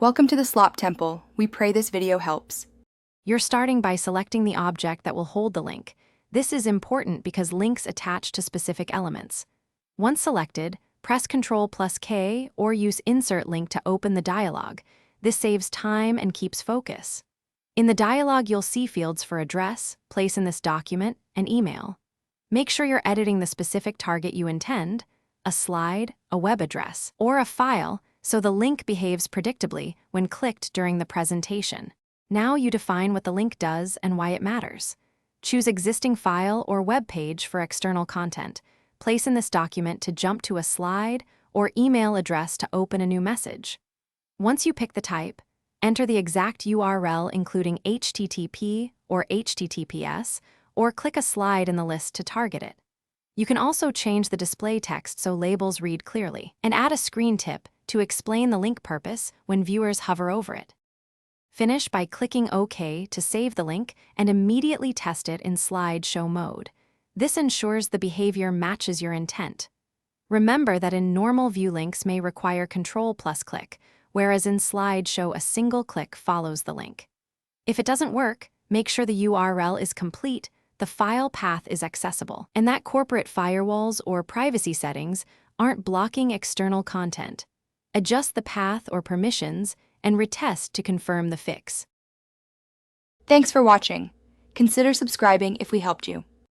Welcome to the Slop Temple. We pray this video helps. You're starting by selecting the object that will hold the link. This is important because links attach to specific elements. Once selected, press Ctrl+K or use Insert Link to open the dialog. This saves time and keeps focus. In the dialog, you'll see fields for address, place in this document, and email. Make sure you're editing the specific target you intend, a slide, a web address, or a file, so the link behaves predictably when clicked during the presentation. Now you define what the link does and why it matters. Choose existing file or web page for external content. Place in this document to jump to a slide or email address to open a new message. Once you pick the type, enter the exact URL including HTTP or HTTPS, or click a slide in the list to target it. You can also change the display text so labels read clearly, and add a screen tip to explain the link purpose when viewers hover over it. Finish by clicking OK to save the link and immediately test it in slideshow mode. This ensures the behavior matches your intent. Remember that in normal view links may require Ctrl+Click, whereas in slideshow a single click follows the link. If it doesn't work, make sure the URL is complete, the file path is accessible, and that corporate firewalls or privacy settings aren't blocking external content. Adjust the path or permissions and retest to confirm the fix. Thanks for watching. Consider subscribing if we helped you.